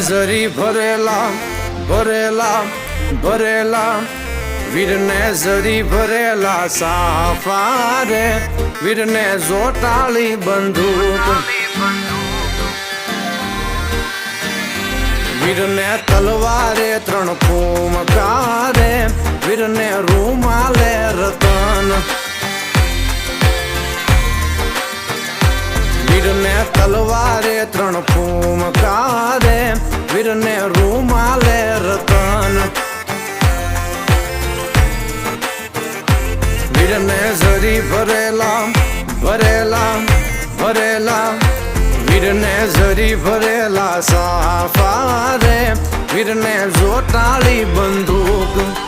ઝરી ભરેલા ભરેલા ભરેલા વીરને ઝરી ભરેલા સાફા રે વીરને જોટાળી બંદૂક વીરને તલવારે 3 ફૂમકારે વીરને રૂમાલે રતન વીરને તલવારે 3 ફૂમકારે વીરને રૂમાલે રતન વીરને ઝરી ભરેલા ભરેલા ભરેલા વીરને ઝરી ભરેલા સાફા રે વીરને જોટાળી બંદૂક